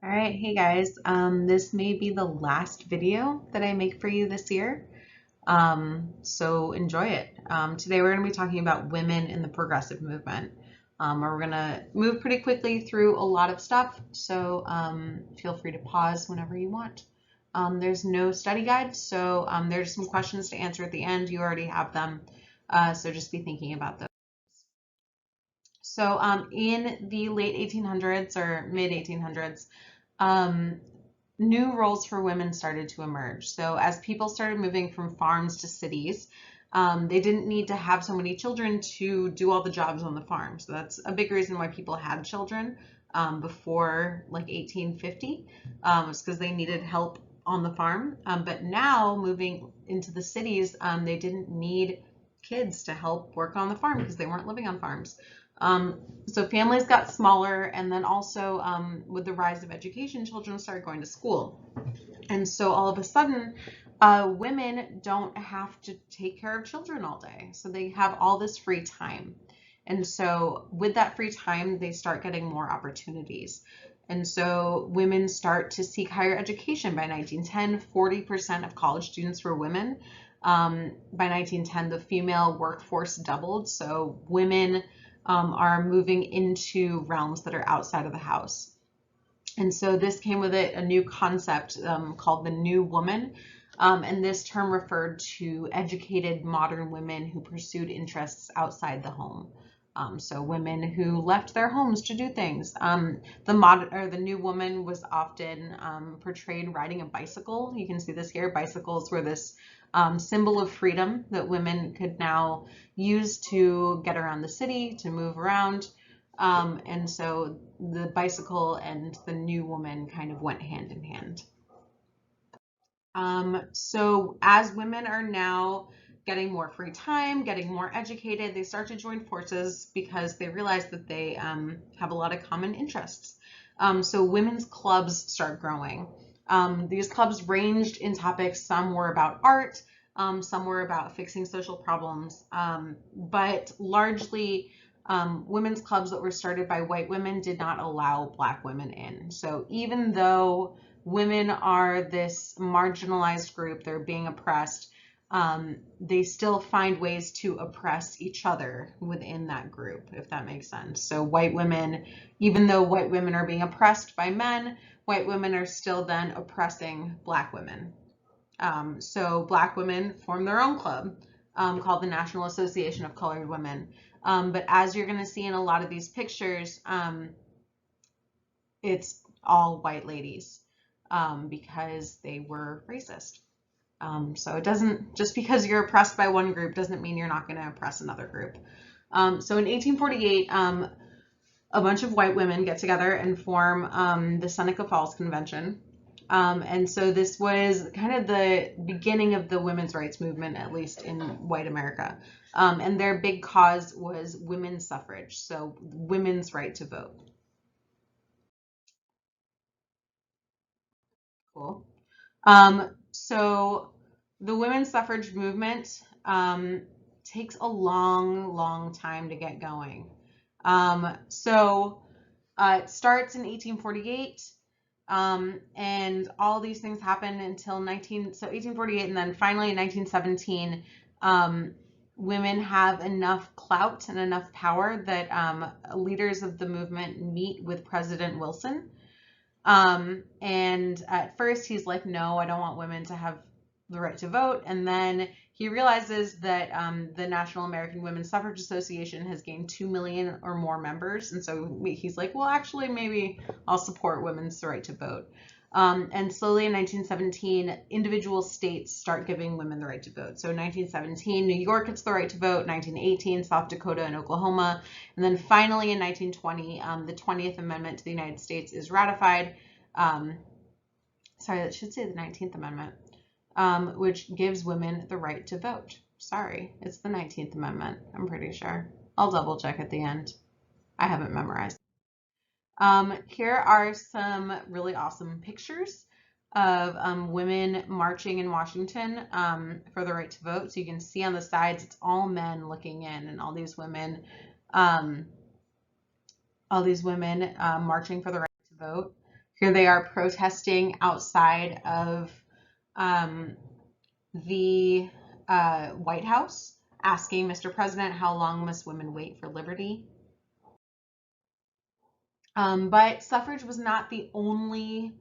All right, hey guys, this may be the last video that I make for you this year, so enjoy it. Today we're going to be talking about women in the progressive movement. We're going to move pretty quickly through a lot of stuff, so feel free to pause whenever you want. There's no study guide, so there's some questions to answer at the end. You already have them, so just be thinking about those. So in the late 1800s or mid 1800s, um, new roles for women started to emerge. So as people started moving from farms to cities, they didn't need to have so many children to do all the jobs on the farm. So that's a big reason why people had children before like 1850, was because they needed help on the farm. But now moving into the cities, they didn't need kids to help work on the farm because they weren't living on farms. So families got smaller, and then also with the rise of education, children started going to school. And so all of a sudden, women don't have to take care of children all day. So they have all this free time. And so with that free time, they start getting more opportunities. And so women start to seek higher education. By 1910, 40% of college students were women. By 1910, the female workforce doubled. So women are moving into realms that are outside of the house. And so this came with it a new concept called the New Woman. And this term referred to educated modern women who pursued interests outside the home. So women who left their homes to do things. The New Woman was often portrayed riding a bicycle. You can see this here. Bicycles were this symbol of freedom that women could now use to get around the city, to move around. And so the bicycle and the New Woman kind of went hand in hand. So as women are now getting more free time, getting more educated, they start to join forces because they realize that they have a lot of common interests. So women's clubs start growing. These clubs ranged in topics. Some were about art, some were about fixing social problems, but largely women's clubs that were started by white women did not allow Black women in. So even though women are this marginalized group, they're being oppressed, they still find ways to oppress each other within that group, if that makes sense. So white women, even though white women are being oppressed by men, white women are still then oppressing Black women. So Black women form their own club called the National Association of Colored Women. But as you're going to see in a lot of these pictures, it's all white ladies because they were racist. So it doesn't, just because you're oppressed by one group doesn't mean you're not going to oppress another group. So in 1848, a bunch of white women get together and form the Seneca Falls Convention. And so this was kind of the beginning of the women's rights movement, at least in white America. And their big cause was women's suffrage, so women's right to vote. Cool. So the women's suffrage movement takes a long, long time to get going. It starts in 1848. And all these things happen until 1848, and then finally in 1917, women have enough clout and enough power that leaders of the movement meet with President Wilson. And at first he's like, no, I don't want women to have the right to vote. And then he realizes that the National American Women's Suffrage Association has gained 2 million or more members. And so he's like, well, actually, maybe I'll support women's right to vote. And slowly in 1917, individual states start giving women the right to vote. So in 1917, New York gets the right to vote, 1918, South Dakota and Oklahoma. And then finally in 1920, the 20th Amendment to the United States is ratified. Sorry, that should say the 19th Amendment. Which gives women the right to vote. Sorry, it's the 19th Amendment, I'm pretty sure. I'll double check at the end. I haven't memorized. Here are some really awesome pictures of women marching in Washington for the right to vote. So you can see on the sides, it's all men looking in, and all these women marching for the right to vote. Here they are protesting outside of the White House, asking Mr. President, how long must women wait for liberty? But suffrage was not the only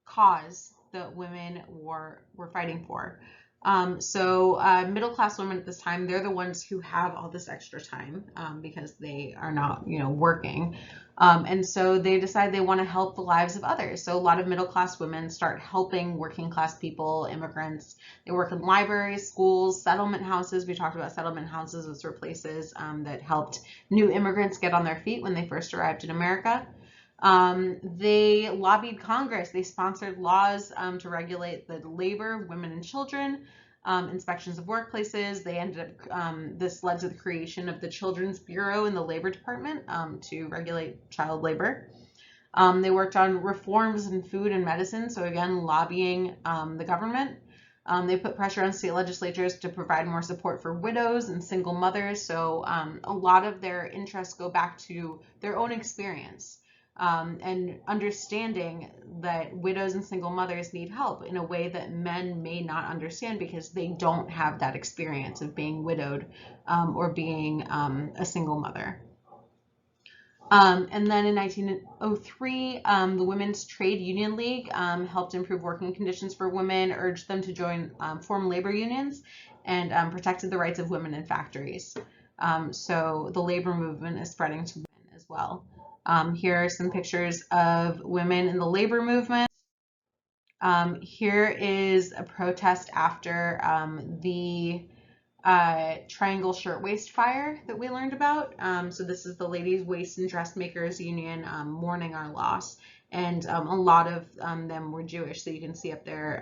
cause that women were fighting for. Middle-class women at this time, they're the ones who have all this extra time because they are not, working. And so they decide they want to help the lives of others. So a lot of middle-class women start helping working-class people, immigrants. They work in libraries, schools, settlement houses. We talked about settlement houses. Those were places that helped new immigrants get on their feet when they first arrived in America. They lobbied Congress. They sponsored laws to regulate the labor of women and children, inspections of workplaces. They ended up, this led to the creation of the Children's Bureau in the Labor Department to regulate child labor. They worked on reforms in food and medicine, so again, lobbying the government. They put pressure on state legislatures to provide more support for widows and single mothers, so a lot of their interests go back to their own experience. And understanding that widows and single mothers need help in a way that men may not understand because they don't have that experience of being widowed or being a single mother. And then in 1903, the Women's Trade Union League helped improve working conditions for women, urged them to form labor unions, and protected the rights of women in factories. So the labor movement is spreading to women as well. Here are some pictures of women in the labor movement. Here is a protest after the Triangle Shirtwaist Fire that we learned about. So this is the Ladies' Waist and Dressmakers Union mourning our loss. And a lot of them were Jewish. So you can see up there,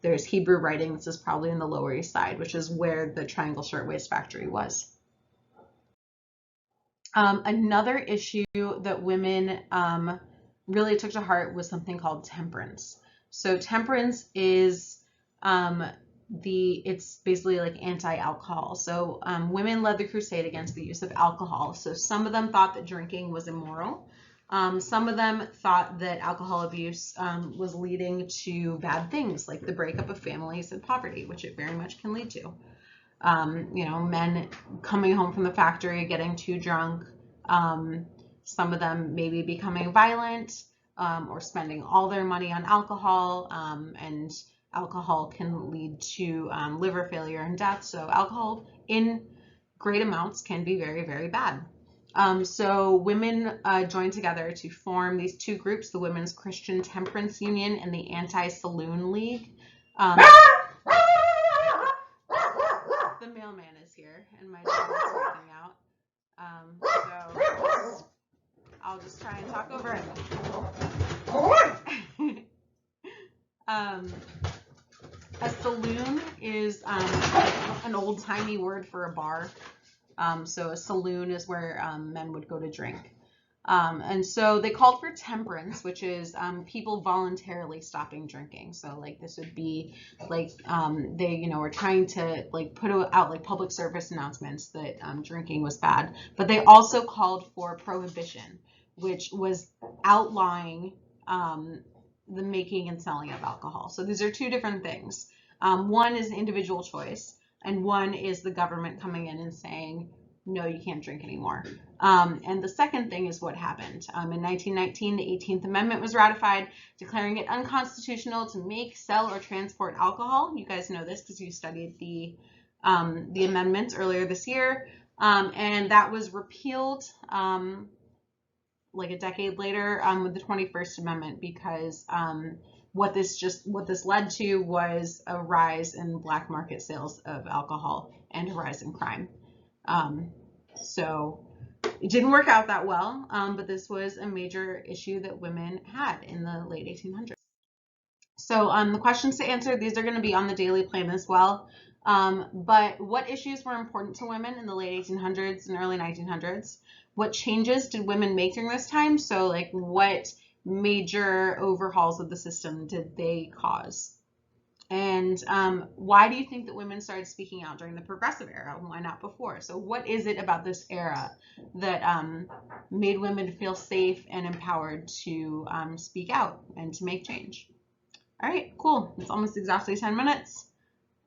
there's Hebrew writing. This is probably in the Lower East Side, which is where the Triangle Shirtwaist Factory was. Another issue that women really took to heart was something called temperance. So temperance is it's basically like anti-alcohol. So women led the crusade against the use of alcohol. So some of them thought that drinking was immoral. Some of them thought that alcohol abuse was leading to bad things like the breakup of families and poverty, which it very much can lead to. Men coming home from the factory, getting too drunk, some of them maybe becoming violent or spending all their money on alcohol, and alcohol can lead to liver failure and death. So alcohol in great amounts can be very, very bad. So women joined together to form these two groups, the Women's Christian Temperance Union and the Anti-Saloon League. The mailman is here and my dog is freaking out. So I'll just try and talk over it. A saloon is an old-timey word for a bar. So a saloon is where men would go to drink. And so they called for temperance, which is people voluntarily stopping drinking. So like this would be like they were trying to like put out like public service announcements that drinking was bad. But they also called for prohibition, which was outlawing the making and selling of alcohol. So these are two different things. One is individual choice, and one is the government coming in and saying, no, you can't drink anymore. And the second thing is what happened. In 1919, the 18th Amendment was ratified, declaring it unconstitutional to make, sell, or transport alcohol. You guys know this because you studied the amendments earlier this year. And that was repealed like a decade later with the 21st Amendment because what this led to was a rise in black market sales of alcohol and a rise in crime. So it didn't work out that well, but this was a major issue that women had in the late 1800s. So the questions to answer, these are going to be on the daily plan as well. But what issues were important to women in the late 1800s and early 1900s? What changes did women make during this time? So like what major overhauls of the system did they cause? And why do you think that women started speaking out during the progressive era? Why not before? So what is it about this era that made women feel safe and empowered to speak out and to make change? All right, cool. It's almost exactly 10 minutes.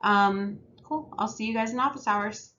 Cool. I'll see you guys in office hours.